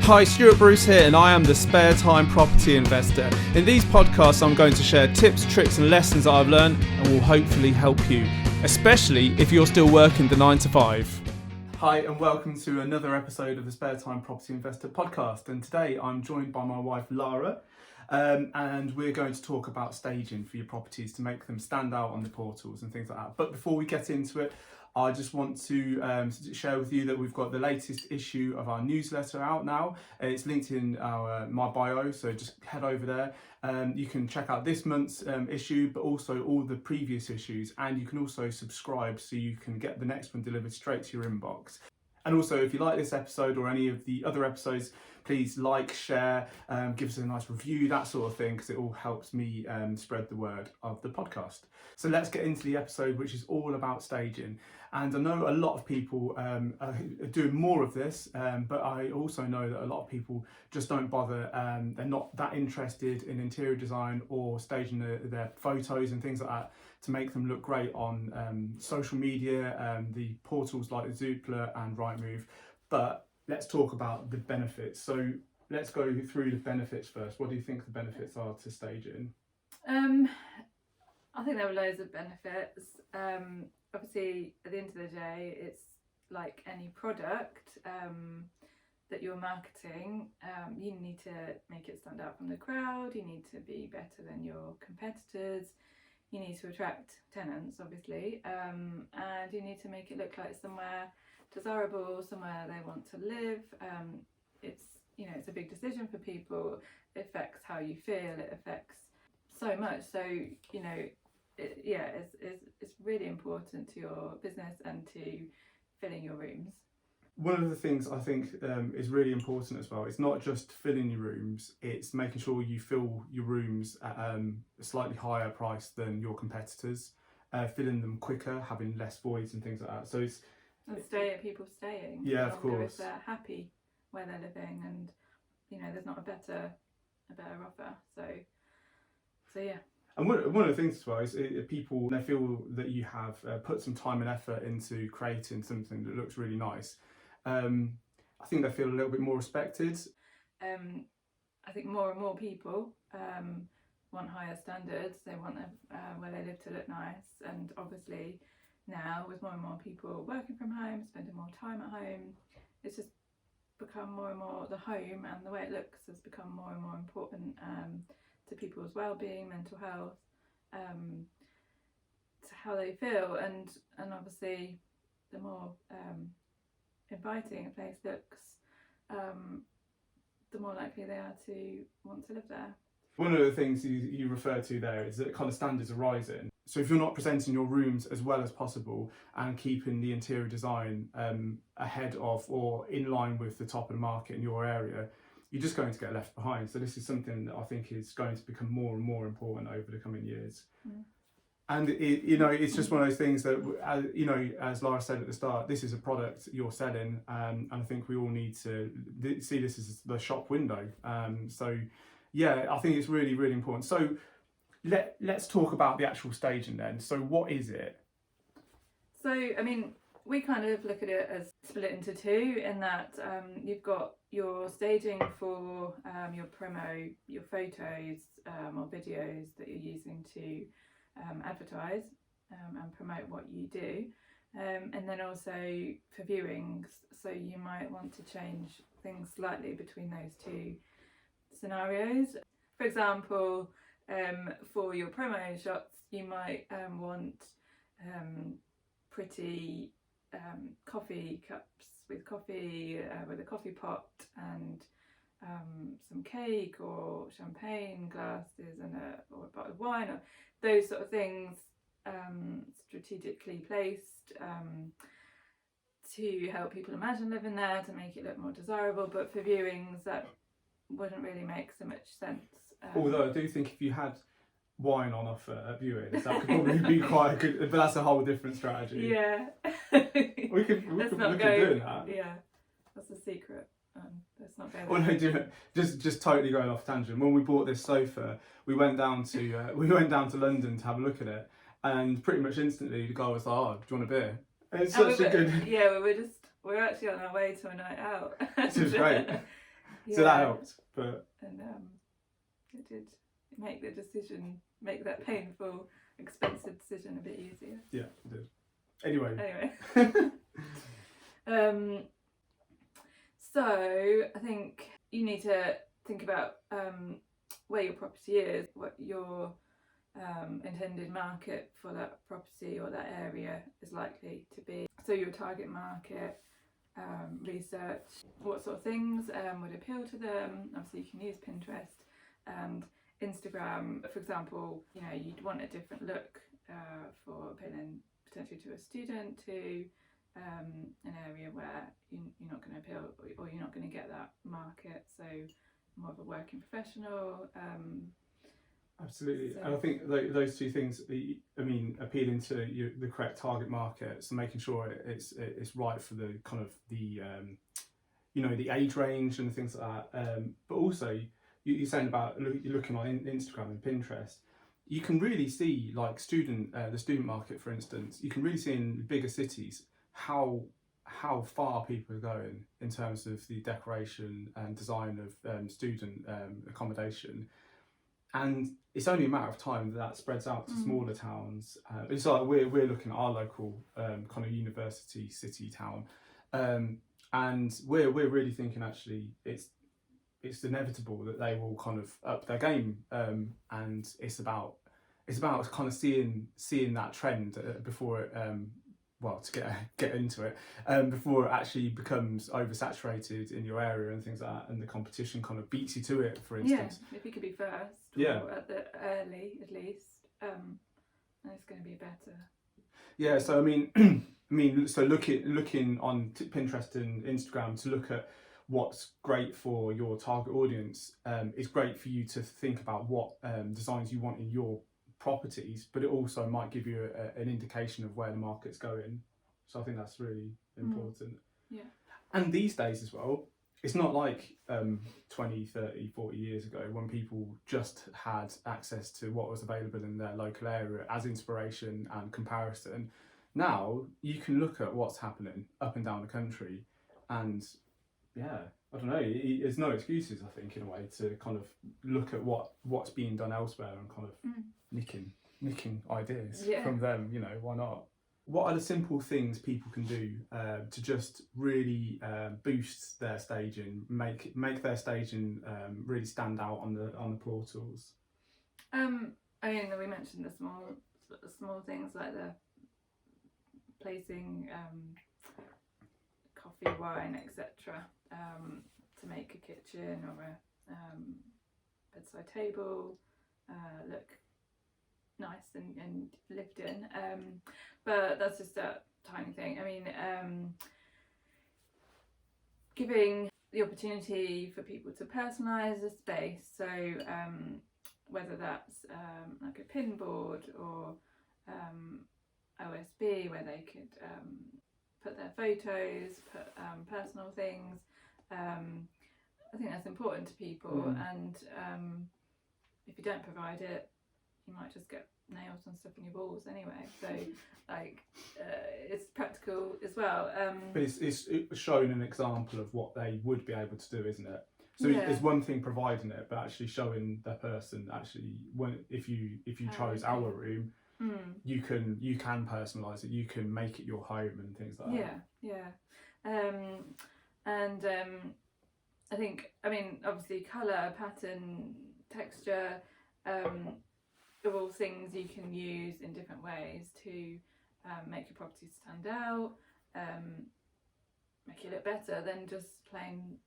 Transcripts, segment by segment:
Hi, Stuart Bruce here, and I am the Spare Time Property Investor. In these podcasts, I'm going to share tips, tricks and lessons that I've learned and will hopefully help you, especially if you're still working the 9 to 5. Hi, and welcome to another episode of the Spare Time Property Investor podcast. And today I'm joined by my wife, Lara, and we're going to talk about staging for your properties to make them stand out on the portals and things like that. But before we get into it, I just want to share with you that we've got the latest issue of our newsletter out now. It's linked in my bio, so just head over there. You can check out this month's issue, but also all the previous issues, and you can also subscribe so you can get the next one delivered straight to your inbox. And also, if you like this episode or any of the other episodes, please like, share, give us a nice review, that sort of thing, because it all helps me spread the word of the podcast. So let's get into the episode, which is all about staging. And I know a lot of people are doing more of this, but I also know that a lot of people just don't bother. They're not that interested in interior design or staging their photos and things like that to make them look great on social media, the portals like Zoopla and Rightmove. But let's talk about the benefits. So let's go through the benefits first. What do you think the benefits are to staging? I think there are loads of benefits. Obviously, at the end of the day, it's like any product that you're marketing. You need to make it stand out from the crowd. You need to be better than your competitors. You need to attract tenants, obviously, and you need to make it look like somewhere desirable, somewhere they want to live. It's a big decision for people. It affects how you feel. It affects so much. So it's really important to your business and to filling your rooms. One of the things I think is really important as well, it's not just filling your rooms, it's making sure you fill your rooms at a slightly higher price than your competitors, filling them quicker, having less voids and things like that. So it's people staying. Yeah, of course. If they're happy where they're living, and there's not a better offer. So yeah. And one of the things as well is people, they feel that you have put some time and effort into creating something that looks really nice. I think they feel a little bit more respected. I think more and more people want higher standards. They want where they live to look nice, and obviously now with more and more people working from home, spending more time at home, it's just become more and more, the home and the way it looks has become more and more important to people's well-being, mental health, to how they feel, and obviously the more inviting a place looks, the more likely they are to want to live there. One of the things you refer to there is that kind of standards are rising. So if you're not presenting your rooms as well as possible and keeping the interior design ahead of or in line with the top of the market in your area, you're just going to get left behind. So this is something that I think is going to become more and more important over the coming years. Mm. And it's just one of those things that, as Lara said at the start, this is a product you're selling, and I think we all need to see this as the shop window. So yeah, I think it's really, really important. So let's talk about the actual staging then. So what is it? So, we kind of look at it as split into two, in that you've got your staging for your promo, your photos or videos that you're using to advertise and promote what you do, and then also for viewings. So you might want to change things slightly between those two scenarios. For example, for your promo shots, you might want pretty coffee cups with coffee, with a coffee pot and some cake or champagne glasses or a bottle of wine, or those sort of things, strategically placed to help people imagine living there, to make it look more desirable. But for viewings, that wouldn't really make so much sense. Although I do think if you had wine on offer at viewings, that could probably be quite a good, but that's a whole different strategy. Yeah. we could look at doing that. Yeah, that's a secret. Let's not go there. Well, no, just totally going off tangent. When we bought this sofa, we went down to London to have a look at it, and pretty much instantly the guy was like, "Oh, do you want a beer?" And it's such a good. Yeah, we're actually on our way to a night out. This is great. So that helped. But and it did make make that painful, expensive decision a bit easier. Yeah, it did. Anyway. So I think you need to think about where your property is, what your intended market for that property or that area is likely to be. So your target market, research what sort of things would appeal to them. Obviously you can use Pinterest and Instagram. For example, you'd want a different look for appealing potentially to a student, to an area where you're not going to appeal, or you're not going to get that market, so more of a working professional. Absolutely. And I think those two things, appealing to the correct target market, so making sure it's right for the kind of the the age range and things like that, but also you're saying about you're looking on Instagram and Pinterest. You can really see, like the student market, for instance, you can really see in bigger cities how far people are going in terms of the decoration and design of student accommodation. And it's only a matter of time that spreads out to smaller towns. It's like we're looking at our local kind of university city town, and we're really thinking actually it's inevitable that they will kind of up their game, and it's about kind of seeing that trend before it to get into it, before it actually becomes oversaturated in your area and things like that, and the competition kind of beats you to it, for instance. Yeah, if you could be first, or at the early at least, then it's going to be better. Yeah, so so looking on Pinterest and Instagram to look at what's great for your target audience, is great for you to think about what designs you want in your properties, but it also might give you an indication of where the market's going. So I think that's really important. Yeah. And these days as well, it's not like 20, 30, 40 years ago when people just had access to what was available in their local area as inspiration and comparison. Now you can look at what's happening up and down the country, and I don't know, there's no excuses, I think, in a way, to kind of look at what's being done elsewhere and kind of nicking ideas from them. Why not? What are the simple things people can do to just really boost their staging, make their staging really stand out on the portals? We mentioned the small things like the placing coffee, wine, etc. To make a kitchen or a bedside table look nice and lived in, but that's just a tiny thing. Giving the opportunity for people to personalise the space, so whether that's like a pin board or OSB where they could put their photos, put personal things. I think that's important to people, and if you don't provide it, you might just get nails and stuff in your walls anyway. So it's practical as well. But it's showing an example of what they would be able to do, isn't it? So it's one thing providing it, but actually showing the person actually, if you chose our room, you can personalise it, you can make it your home and things like that. And I think, obviously colour, pattern, texture, are all things you can use in different ways to make your property stand out, make it look better than just plain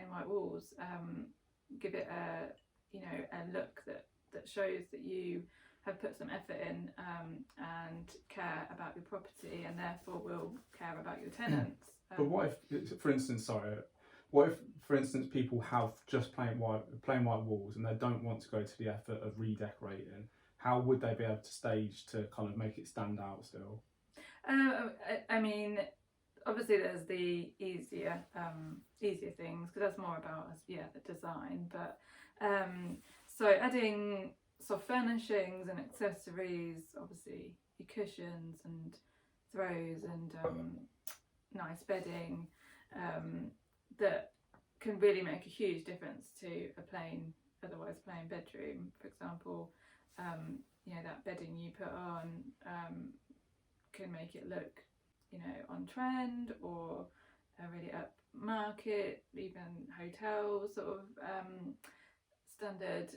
white walls. Give it a look that shows that you have put some effort in and care about your property, and therefore will care about your tenants. But what if, for instance, people have just plain white walls and they don't want to go to the effort of redecorating? How would they be able to stage to kind of make it stand out still? Obviously there's the easier things, because that's more about the design. But so adding soft furnishings and accessories, obviously your cushions and throws and nice bedding that can really make a huge difference to a otherwise plain bedroom. For example, that bedding you put on can make it look, on trend or really upmarket, even hotel sort of standard,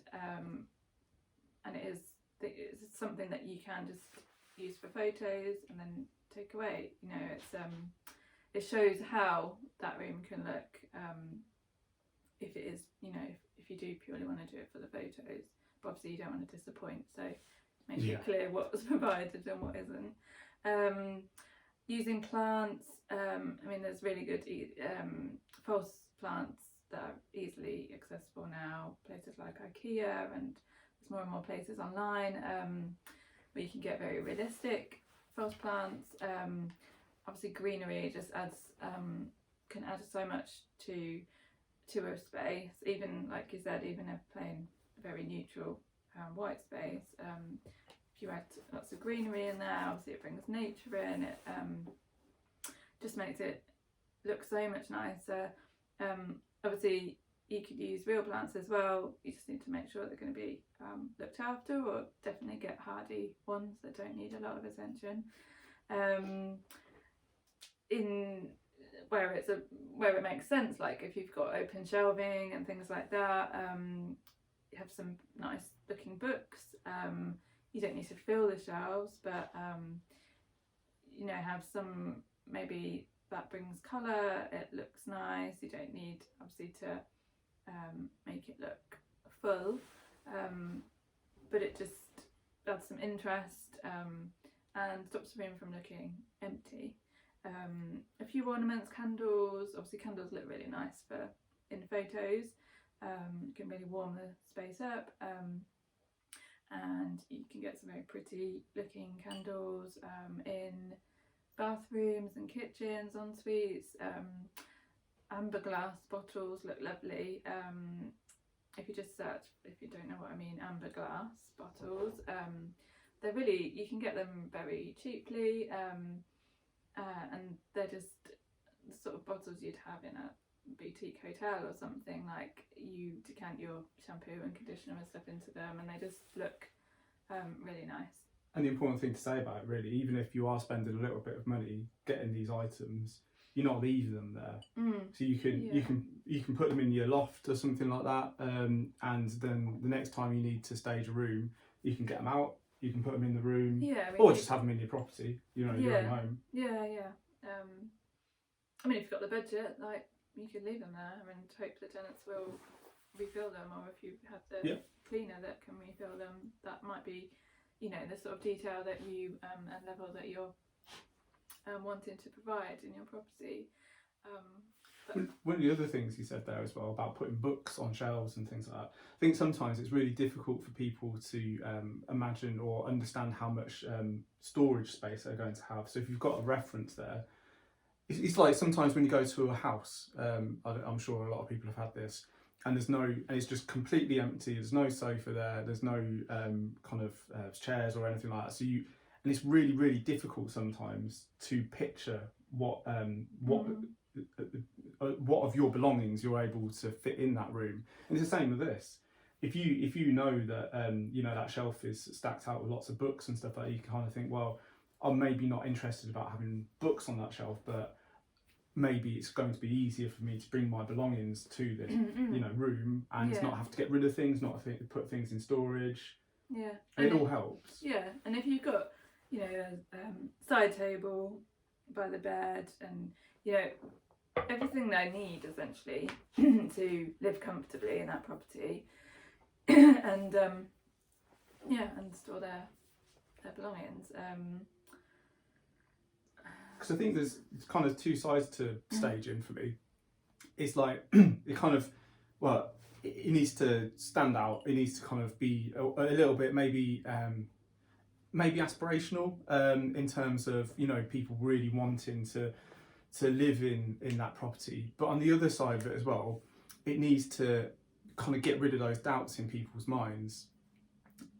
and it's something that you can just use for photos and then take away. It shows how that room can look, if it is, if you do purely want to do it for the photos, but obviously you don't want to disappoint, so make it clear what was provided and what isn't. Using plants, there's really good false plants that are easily accessible now, places like IKEA, and there's more and more places online where you can get very realistic false plants. Obviously greenery just can add so much to a space, even like you said, even a plain very neutral white space. If you add lots of greenery in there, obviously it brings nature in, it just makes it look so much nicer. Obviously you could use real plants as well, you just need to make sure they're going to be looked after, or definitely get hardy ones that don't need a lot of attention. In where it makes sense, like if you've got open shelving and things like that, you have some nice looking books. You don't need to fill the shelves, but have some, maybe that brings colour, it looks nice. You don't need obviously to make it look full, but it just adds some interest and stops the room from looking empty. A few ornaments, candles. Obviously candles look really nice in photos. Can really warm the space up, and you can get some very pretty looking candles in bathrooms and kitchens, en suites. Amber glass bottles look lovely. If you just search, if you don't know what I mean, amber glass bottles, they're really, you can get them very cheaply, and they're just the sort of bottles you'd have in a boutique hotel or something. Like, you decant your shampoo and conditioner and stuff into them, and they just look really nice. And the important thing to say about it, really, even if you are spending a little bit of money getting these items, you're not leaving them there. So you can put them in your loft or something like that, and then the next time you need to stage a room, you can get them out. You can put them in the room, or just have them in your property. Your own home. If you've got the budget, like, you could leave them there and hope the tenants will refill them, or if you have the cleaner that can refill them, that might be, the sort of detail that you and level that you're wanting to provide in your property. One of the other things you said there as well about putting books on shelves and things like that, I think sometimes it's really difficult for people to imagine or understand how much storage space they're going to have. So if you've got a reference there, it's like sometimes when you go to a house, I'm sure a lot of people have had this, and it's just completely empty. There's no sofa there. There's no chairs or anything like that. And it's really, really difficult sometimes to picture what of your belongings you're able to fit in that room. And it's the same with this. If you know that that shelf is stacked out with lots of books and stuff like that, you can kind of think, well, I'm maybe not interested about having books on that shelf, but maybe it's going to be easier for me to bring my belongings to this room and not have to get rid of things, not have to put things in storage. And it all helps. And if you've got a side table by the bed, and everything they need essentially to live comfortably in that property, and and store their belongings. Because I think there's kind of two sides to staging for me. It's like it kind of, it needs to stand out. It needs to kind of be a little bit maybe aspirational in terms of people really wanting to live in that property. But on the other side of it as well, it needs to kind of get rid of those doubts in people's minds.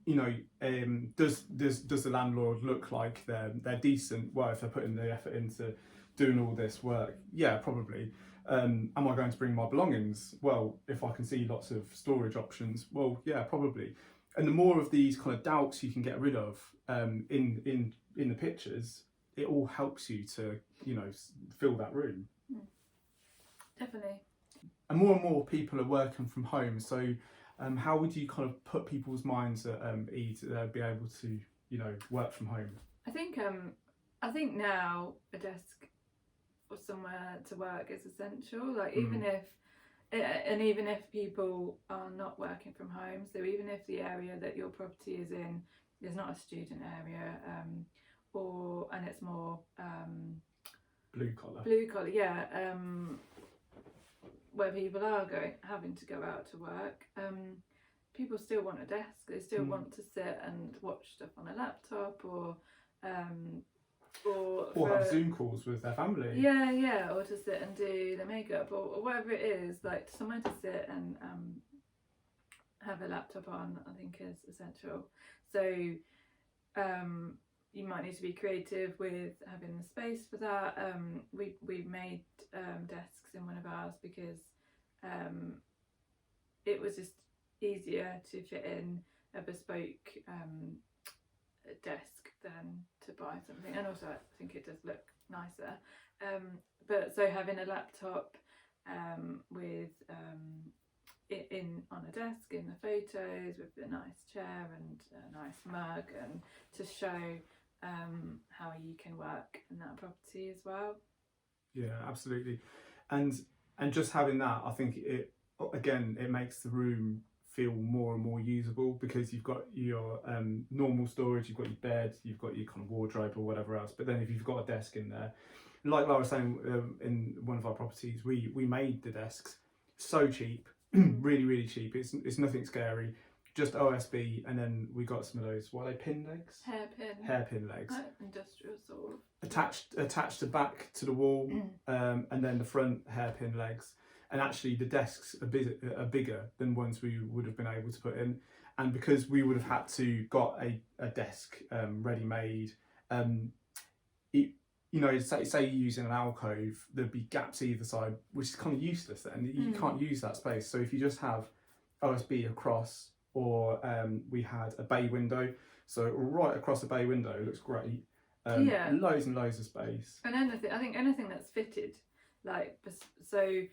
Does the landlord look like they're decent? Well, if they're putting the effort into doing all this work? Yeah, probably. Am I going to bring my belongings? Well, if I can see lots of storage options, well, yeah, probably. And the more of these kind of doubts you can get rid of in the pictures, it all helps you to, you know, fill that room. Definitely. And more people are working from home. So how would you kind of put people's minds at ease that they'll be able to, you know, work from home? I think now a desk or somewhere to work is essential. Like even if people are not working from home, so even if the area that your property is in is not a student area, and it's more blue collar, yeah, where people are having to go out to work, people still want a desk. They still want to sit and watch stuff on a laptop or have Zoom calls with their family. Yeah, or to sit and do their makeup or whatever it is, like somewhere to sit and have a laptop on, I think is essential. So you might need to be creative with having the space for that. We made desks in one of ours because it was just easier to fit in a bespoke desk than to buy something, and also I think it does look nicer. But so having a laptop with on a desk in the photos with a nice chair and a nice mug, and to show how you can work in that property as well. Yeah, absolutely. And just having that, I think it makes the room feel more and more usable, because you've got your normal storage, you've got your bed, you've got your kind of wardrobe or whatever else, but then if you've got a desk in there, like Lara was saying, in one of our properties, we made the desks so cheap, really cheap. It's nothing scary, just OSB, and then we got some of those, what are they, pin legs? Hairpin legs. Industrial sort of. Attached the back to the wall, and then the front hairpin legs. And actually the desks are bigger than ones we would have been able to put in. And because we would have had to got a desk ready-made, you know, say you're using an alcove, there'd be gaps either side, which is kind of useless then. You can't use that space. So if you just have OSB across, or we had a bay window, so right across the bay window, it looks great. Loads and loads of space. And anything that's fitted, like, so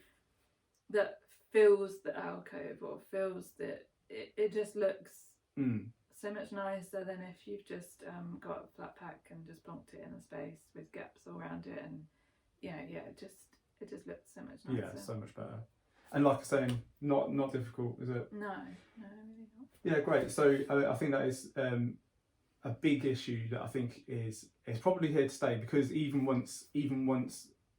that fills the alcove or fills it just looks so much nicer than if you've just got a flat pack and just plonked it in a space with gaps all around it. And it just looks so much nicer. Yeah, so much better. And like I say, not difficult, is it? No, really not. Yeah, great. So I think that is a big issue that I think is probably here to stay, because even once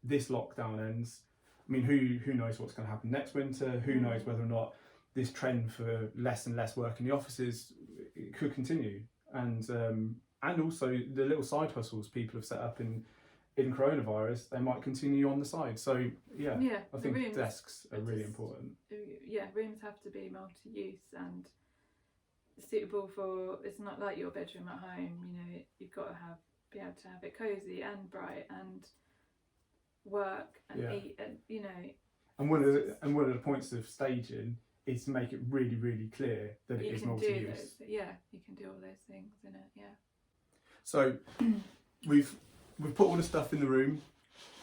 this lockdown ends, I mean, who knows what's going to happen next winter? Who knows whether or not this trend for less and less work in the offices could continue, and also the little side hustles people have set up in coronavirus, they might continue on the side. So I think desks are really important. Yeah, rooms have to be multi-use and suitable for. It's not like your bedroom at home. You know, you've got to be able to have it cozy and bright and work and eat, and you know. And one of the points of staging is to make it really, really clear that it is multi-use. You can do all those things in it. Yeah. So we've put all the stuff in the room.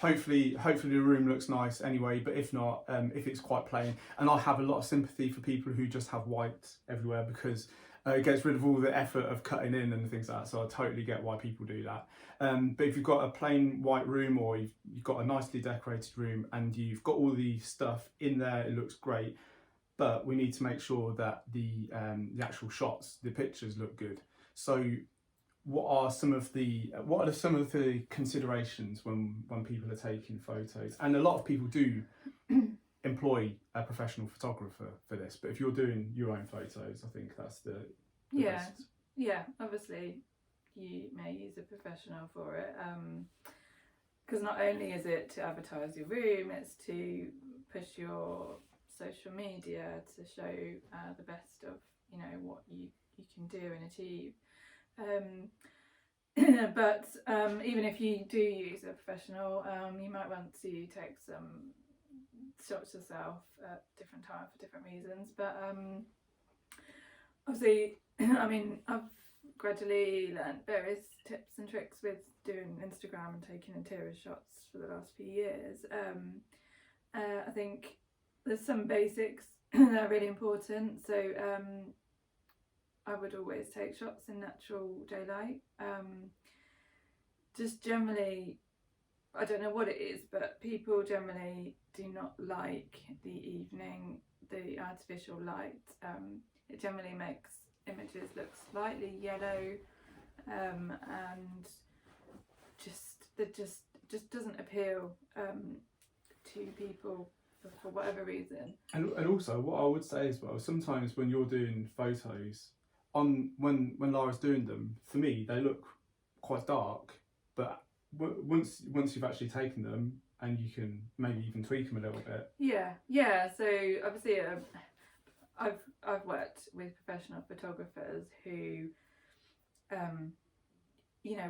Hopefully the room looks nice anyway, but if not, if it's quite plain, and I have a lot of sympathy for people who just have white everywhere, because it gets rid of all the effort of cutting in and things like that, so I totally get why people do that. But if you've got a plain white room, or you've got a nicely decorated room and you've got all the stuff in there, it looks great, but we need to make sure that the actual shots, the pictures, look good. So what are some of the considerations when people are taking photos? And a lot of people do employ a professional photographer for this, but if you're doing your own photos, I think that's the best. Yeah, obviously you may use a professional for it, because not only is it to advertise your room, it's to push your social media, to show the best of what you can do and achieve. But even if you do use a professional, you might want to take some shots yourself at different times for different reasons. But obviously, I mean, I've gradually learned various tips and tricks with doing Instagram and taking interior shots for the last few years. I think there's some basics that are really important. So I would always take shots in natural daylight. Just generally, I don't know what it is, but people generally do not like the artificial light. It generally makes images look slightly yellow, and just doesn't appeal to people for whatever reason. And also, what I would say as well, sometimes when you're doing photos, when Lara's doing them, for me they look quite dark, but once you've actually taken them, and you can maybe even tweak them a little bit. Yeah. So obviously, I've worked with professional photographers who,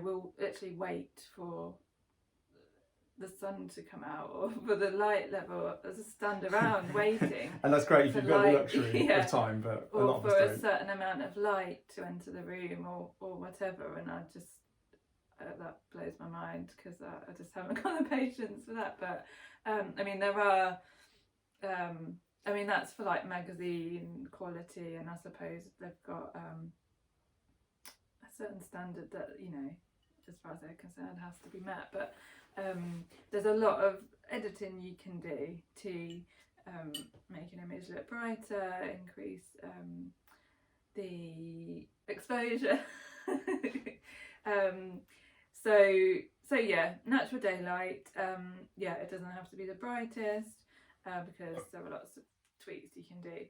will literally wait for the sun to come out or for the light level to stand around waiting. And that's great if you've got the luxury of time, but or a lot of us for don't. a certain amount of light to enter the room or whatever, and I just that blows my mind because I just haven't got the patience for that. But I mean, there are that's for like magazine quality, and I suppose they've got a certain standard that, as far as they're concerned, has to be met. But there's a lot of editing you can do to make an image look brighter, increase the exposure. So yeah, natural daylight. It doesn't have to be the brightest because there are lots of tweaks you can do.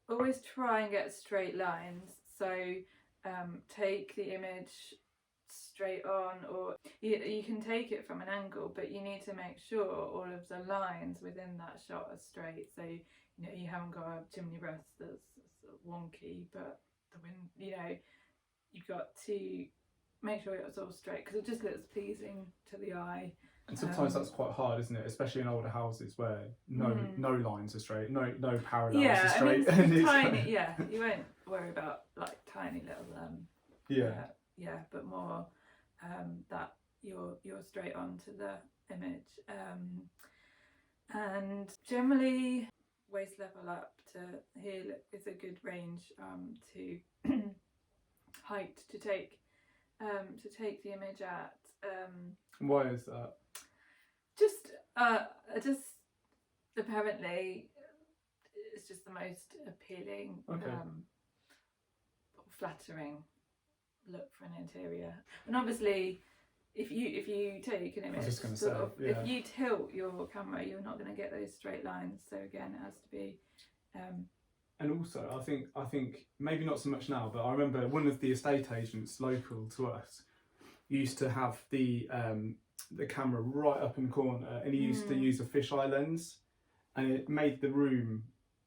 Always try and get straight lines. So take the image straight on, or you can take it from an angle, but you need to make sure all of the lines within that shot are straight. So you haven't got a chimney breast that's wonky, but the wind, you've got to make sure it's all straight because it just looks pleasing to the eye. And sometimes that's quite hard, isn't it? Especially in older houses where no lines are straight, no parallels are straight. I mean, tiny. Yeah, you won't worry about like tiny little but more that you're straight onto the image. And generally, waist level up to here is a good range to height to take the image at. Why is that? Just apparently it's just the most appealing, flattering look for an interior. And obviously, if you take an image, if you tilt your camera, you're not going to get those straight lines. So again, it has to be. And also, I think maybe not so much now, but I remember one of the estate agents local to us used to have the camera right up in the corner, and he used to use a fisheye lens, and it made the room,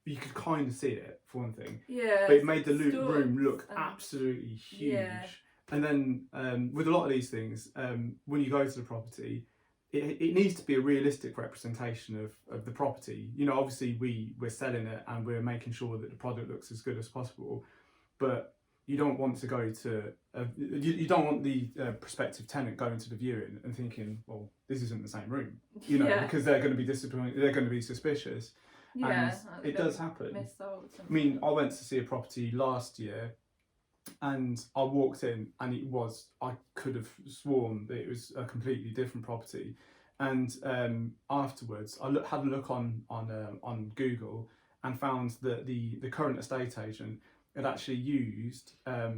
you could kind of see it for one thing, but it made the room look absolutely huge. And then with a lot of these things, when you go to the property, it needs to be a realistic representation of the property. Obviously we're selling it and we're making sure that the product looks as good as possible, but you don't want to go to you don't want the prospective tenant going to the viewing and thinking, well, this isn't the same room, because they're going to be disappointed, they're going to be suspicious. And it does happen. I mean, I went to see a property last year and I walked in and I could have sworn that it was a completely different property. And afterwards I had a look on Google and found that the current estate agent had actually used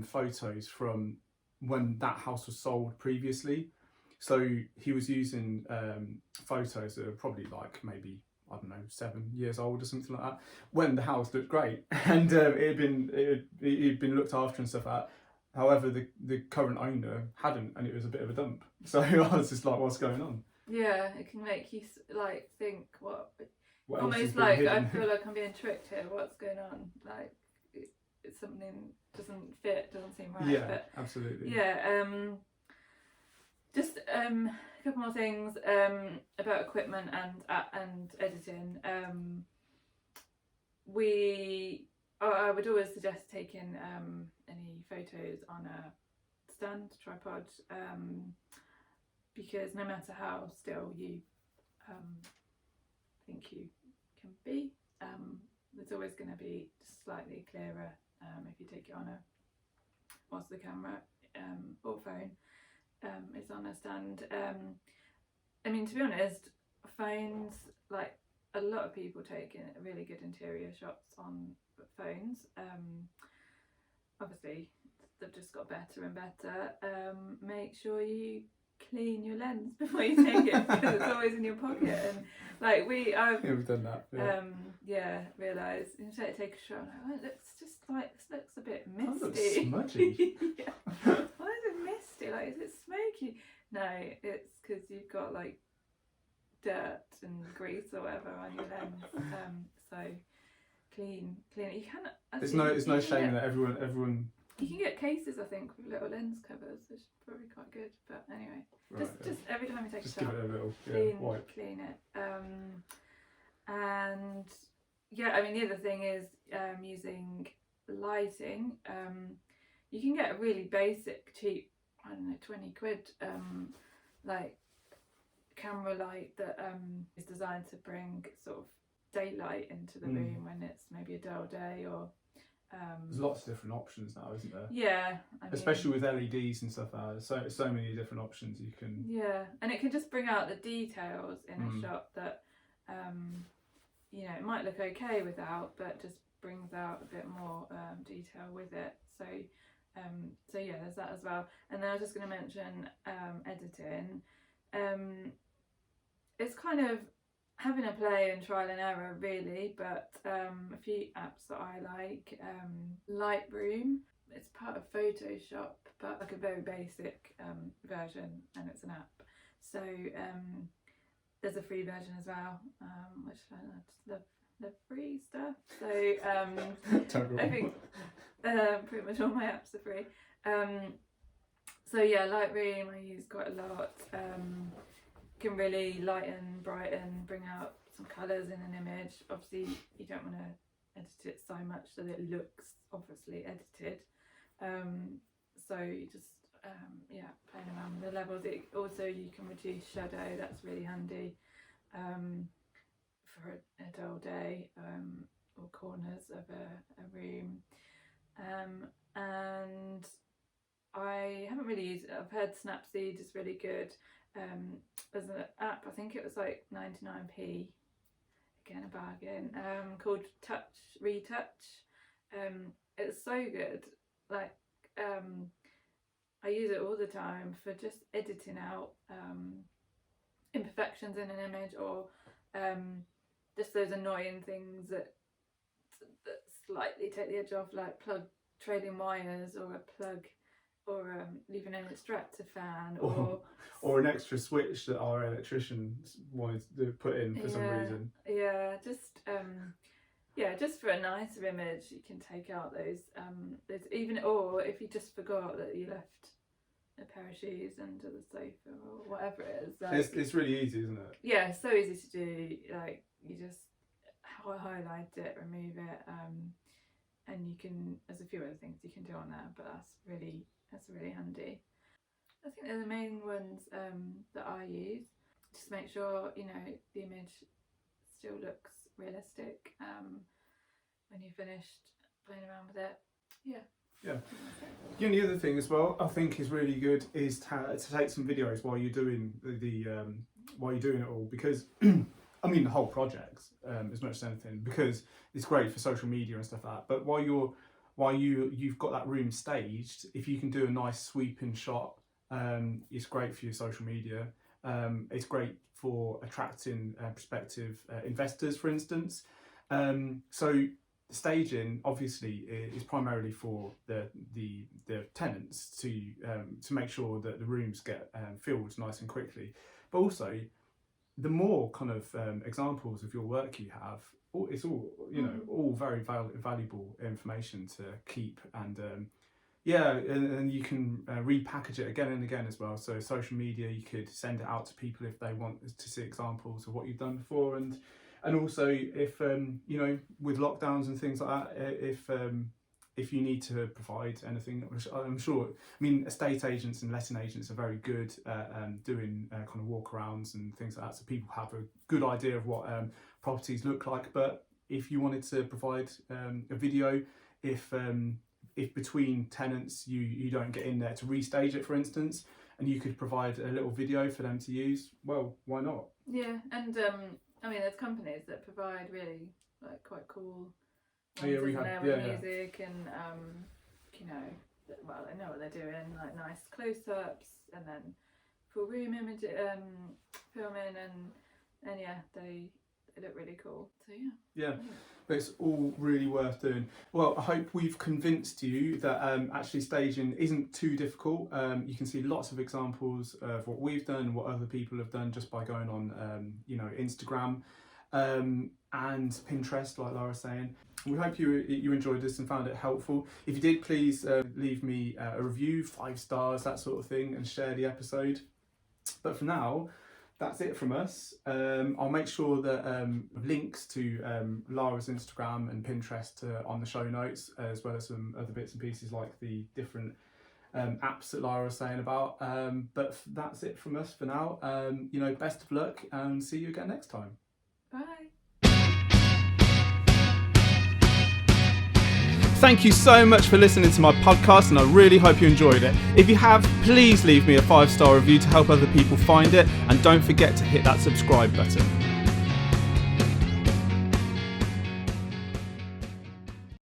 photos from when that house was sold previously. So he was using photos that are probably like maybe, I don't know, 7 years old or something like that, when the house looked great and it had been looked after and stuff like that. However, the current owner hadn't, and it was a bit of a dump. So I was just like, what's going on? Yeah, it can make you like think what almost like hidden? I feel like I'm being tricked here. What's going on? Like it's something doesn't fit, doesn't seem right. Yeah, but absolutely. yeah, just a couple more things about equipment and editing. I would always suggest taking any photos on a stand tripod, because no matter how still you think you can be, it's always going to be just slightly clearer if you take it on whilst the camera or phone is on a stand. I mean, to be honest, phones, like a lot of people take really good interior shots on phones. Obviously, they've just got better and better. Make sure you clean your lens before you take it, because it's always in your pocket. And like we've done that. Realised you take a shot. And it looks just like, this looks a bit That looks misty. smudgy. Yeah. Why is it misty? Like, is it smoky? No, it's because you've got like dirt and grease or whatever on your lens. So clean it. You can. It's no shame that everyone. You can get cases, I think, with little lens covers, which is probably quite good. But anyway, just every time you take a shot, give it a little wipe. Clean it. And yeah, I mean, the other thing is using lighting. You can get a really basic, cheap, I don't know, 20 quid, like camera light that is designed to bring sort of daylight into the room when it's maybe a dull day, or there's lots of different options now, isn't there? Yeah, especially with LEDs and stuff. So many different options you can. Yeah, and it can just bring out the details in a shot that it might look okay without, but just brings out a bit more detail with it. So yeah, there's that as well. And then I was just going to mention editing. It's kind of having a play and trial and error, really, but a few apps that I like. Lightroom, it's part of Photoshop, but like a very basic version, and it's an app. So there's a free version as well, which I just love free stuff. So I think pretty much all my apps are free. So yeah, Lightroom I use quite a lot. Can really lighten, brighten, bring out some colours in an image. Obviously you don't want to edit it so much that it looks obviously edited. So you just playing around with the levels. Also you can reduce shadow, that's really handy for a dull day, or corners of a room. And I haven't really used it. I've heard Snapseed is really good. There's an app, I think it was like 99p, again a bargain, called Retouch. It's so good. Like I use it all the time for just editing out imperfections in an image, or just those annoying things that slightly take the edge off, like trailing wires, or a plug, or leaving an extractor fan, or an extra switch that our electrician wanted to put in for some reason. Yeah, just for a nicer image, you can take out those even, or if you just forgot that you left a pair of shoes under the sofa or whatever it is. Like, it's really easy, isn't it? Yeah, so easy to do. Like, you just highlight it, remove it, and you can. There's a few other things you can do on there, but that's really handy. I think they're the main ones that I use. Just make sure the image still looks realistic when you've finished playing around with it. Yeah. The only other thing as well I think is really good is to take some videos while you're doing while you're doing it all, because I mean the whole project as much as anything, because it's great for social media and stuff like that. But while you've got that room staged, if you can do a nice sweeping shot, it's great for your social media. It's great for attracting prospective investors, for instance. So staging obviously is primarily for the tenants to make sure that the rooms get filled nice and quickly, but also the more kind of examples of your work you have, it's all, you know, all very valuable information to keep, and and you can repackage it again and again as well. So social media, you could send it out to people if they want to see examples of what you've done before, and also if you know, with lockdowns and things like that, if you need to provide anything, which I'm sure, I mean, estate agents and letting agents are very good at doing kind of walkarounds and things like that, so people have a good idea of what properties look like. But if you wanted to provide a video, if between tenants you don't get in there to restage it, for instance, and you could provide a little video for them to use, well, why not? Yeah, and I mean, there's companies that provide really like quite cool ones, we isn't have, there, with music and you know, well, they know what they're doing, like nice close-ups and then full room image filming, and yeah, they look really cool. So yeah. But it's all really worth doing. Well, I hope we've convinced you that actually staging isn't too difficult. You can see lots of examples of what we've done, what other people have done, just by going on you know, Instagram and Pinterest, like Lara's saying. We hope you enjoyed this and found it helpful. If you did, please leave me a review, 5 stars, that sort of thing, and share the episode. But for now, that's it from us. I'll make sure that links to Lara's Instagram and Pinterest on the show notes, as well as some other bits and pieces like the different apps that Lara was saying about. But that's it from us for now. You know, best of luck, and see you again next time. Bye. Thank you so much for listening to my podcast, and I really hope you enjoyed it. If you have, please leave me a 5-star review to help other people find it, and don't forget to hit that subscribe button.